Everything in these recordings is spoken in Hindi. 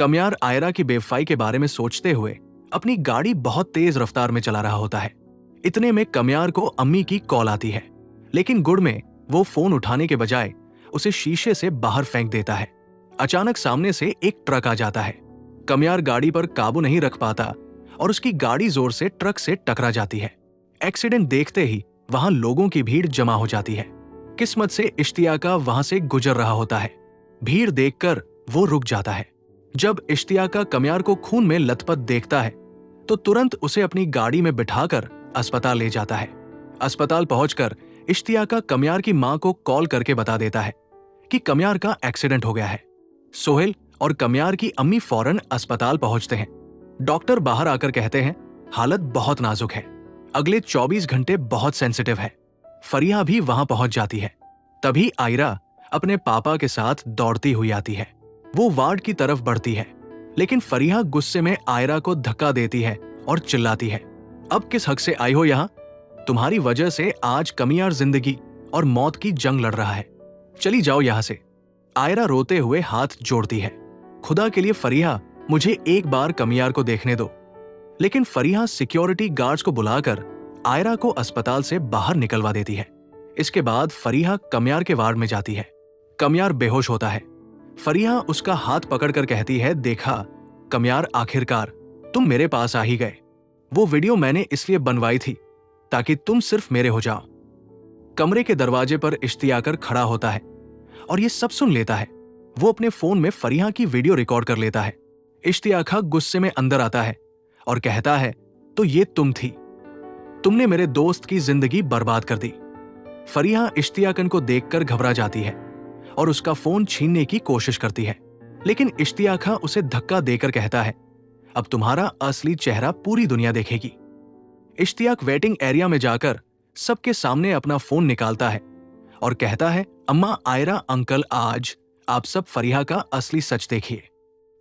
कमियार आयरा की बेवफाई के बारे में सोचते हुए अपनी गाड़ी बहुत तेज रफ्तार में चला रहा होता है। इतने में कमियार को अम्मी की कॉल आती है, लेकिन गुड़ में वो फोन उठाने के बजाय उसे शीशे से बाहर फेंक देता है। अचानक सामने से एक ट्रक आ जाता है। कमियार गाड़ी पर काबू नहीं रख पाता और उसकी गाड़ी जोर से ट्रक से टकरा जाती है। एक्सीडेंट देखते ही वहां लोगों की भीड़ जमा हो जाती है। किस्मत से इश्तियाका वहां से गुजर रहा होता है। भीड़ देखकर वो रुक जाता है। जब इश्तियाका कमियार को खून में लथपथ देखता है तो तुरंत उसे अपनी गाड़ी में बिठाकर अस्पताल ले जाता है। अस्पताल पहुंचकर इश्तियाका कमियार की मां को कॉल करके बता देता है कि कमियार का एक्सीडेंट हो गया है। सोहेल और कमियार की अम्मी फौरन अस्पताल पहुंचते हैं। डॉक्टर बाहर आकर कहते हैं हालत बहुत नाजुक है, अगले 24 घंटे बहुत सेंसिटिव है। फरिया भी वहां पहुंच जाती है। तभी आयरा अपने पापा के साथ दौड़ती हुई आती है। वो वार्ड की तरफ बढ़ती है, लेकिन फरिया गुस्से में आयरा को धक्का देती है और चिल्लाती है, अब किस हक से आई हो यहां? तुम्हारी वजह से आज कमियार जिंदगी और मौत की जंग लड़ रहा है, चली जाओ यहां से। आयरा रोते हुए हाथ जोड़ती है, खुदा के लिए फरिया, मुझे एक बार कमियार को देखने दो। लेकिन फरिया सिक्योरिटी गार्ड्स को बुलाकर आयरा को अस्पताल से बाहर निकलवा देती है। इसके बाद फरिया कमियार के वार्ड में जाती है। कमियार बेहोश होता है। फरिया उसका हाथ पकड़कर कहती है, देखा कमियार, आखिरकार तुम मेरे पास आ ही गए। वो वीडियो मैंने इसलिए बनवाई थी ताकि तुम सिर्फ मेरे हो जाओ। कमरे के दरवाजे पर इश्तियाकर खड़ा होता है और ये सब सुन लेता है। वो अपने फोन में फरिया की वीडियो रिकॉर्ड कर लेता है। इश्तियाका गुस्से में अंदर आता है और कहता है, तो ये तुम थी, तुमने मेरे दोस्त की जिंदगी बर्बाद कर दी। फरिया इश्तियाकन को देखकर घबरा जाती है और उसका फोन छीनने की कोशिश करती है, लेकिन इश्तियाका उसे धक्का देकर कहता है, अब तुम्हारा असली चेहरा पूरी दुनिया देखेगी। इश्तियाक वेटिंग एरिया में जाकर सबके सामने अपना फोन निकालता है और कहता है, अम्मा, आयरा, अंकल, आज आप सब फरिया का असली सच देखिए।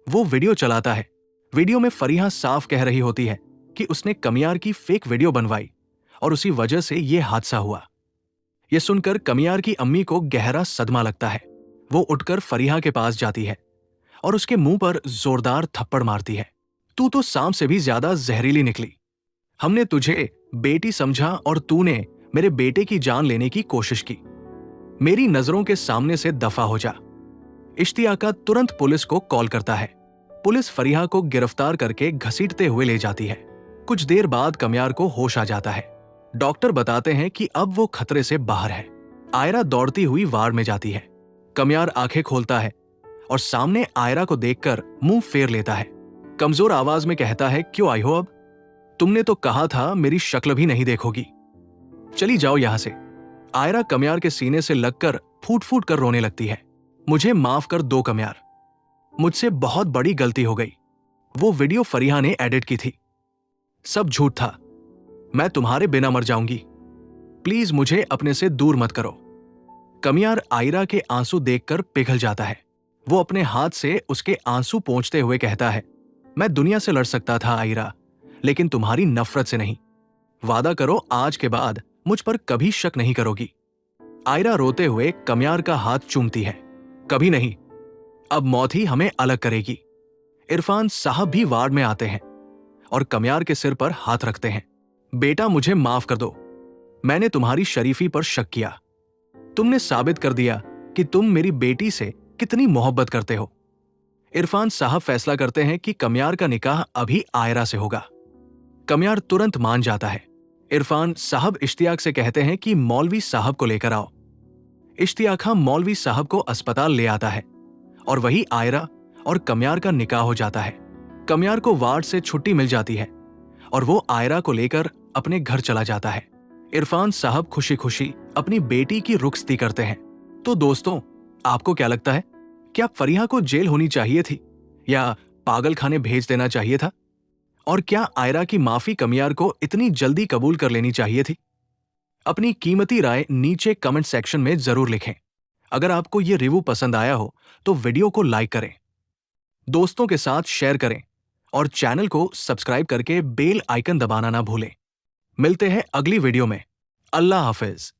वो वीडियो चलाता है। वीडियो में फरिया साफ कह रही होती है कि उसने कमियार की फेक वीडियो बनवाई और उसी वजह से यह हादसा हुआ। यह सुनकर कमियार की अम्मी को गहरा सदमा लगता है। वो उठकर फरिया के पास जाती है और उसके मुंह पर जोरदार थप्पड़ मारती है। तू तो सांप से भी ज्यादा जहरीली निकली। हमने तुझे बेटी समझा और तूने मेरे बेटे की जान लेने की कोशिश की। मेरी नजरों के सामने से दफा हो जा। इश्तियाका तुरंत पुलिस को कॉल करता है। पुलिस फरिया को गिरफ्तार करके घसीटते हुए ले जाती है। कुछ देर बाद कमियार को होश आ जाता है। डॉक्टर बताते हैं कि अब वो खतरे से बाहर है। आयरा दौड़ती हुई वार्ड में जाती है। कमियार आंखें खोलता है और सामने आयरा को देखकर मुंह फेर लेता है। कमजोर आवाज में कहता है, क्यों आई हो अब? तुमने तो कहा था मेरी शक्ल भी नहीं देखोगी, चली जाओ यहां से। आयरा कमियार के सीने से लगकर फूट फूट कर रोने लगती है। मुझे माफ कर दो कमियार, मुझसे बहुत बड़ी गलती हो गई। वो वीडियो फरिया ने एडिट की थी, सब झूठ था। मैं तुम्हारे बिना मर जाऊंगी, प्लीज मुझे अपने से दूर मत करो। कमियार आयरा के आंसू देखकर पिघल जाता है। वो अपने हाथ से उसके आंसू पोंछते हुए कहता है, मैं दुनिया से लड़ सकता था आयरा, लेकिन तुम्हारी नफरत से नहीं। वादा करो आज के बाद मुझ पर कभी शक नहीं करोगी। आयरा रोते हुए कमियार का हाथ चूमती है, कभी नहीं, अब मौत ही हमें अलग करेगी। इरफान साहब भी वार्ड में आते हैं और कमियार के सिर पर हाथ रखते हैं। बेटा, मुझे माफ कर दो, मैंने तुम्हारी शरीफी पर शक किया। तुमने साबित कर दिया कि तुम मेरी बेटी से कितनी मोहब्बत करते हो। इरफान साहब फैसला करते हैं कि कमियार का निकाह अभी आयरा से होगा। कमियार तुरंत मान जाता है। इरफान साहब इश्तियाक से कहते हैं कि मौलवी साहब को लेकर आओ। इश्तियाका मौलवी साहब को अस्पताल ले आता है और वही आयरा और कमियार का निकाह हो जाता है। कमियार को वार्ड से छुट्टी मिल जाती है और वो आयरा को लेकर अपने घर चला जाता है। इरफान साहब खुशी खुशी अपनी बेटी की रुखसती करते हैं। तो दोस्तों, आपको क्या लगता है, क्या फरिया को जेल होनी चाहिए थी या पागल खाने भेज देना चाहिए था? और क्या आयरा की माफी कमियार को इतनी जल्दी कबूल कर लेनी चाहिए थी? अपनी कीमती राय नीचे कमेंट सेक्शन में जरूर लिखें। अगर आपको ये रिव्यू पसंद आया हो तो वीडियो को लाइक करें, दोस्तों के साथ शेयर करें और चैनल को सब्सक्राइब करके बेल आइकन दबाना ना भूलें। मिलते हैं अगली वीडियो में। अल्लाह हाफिज।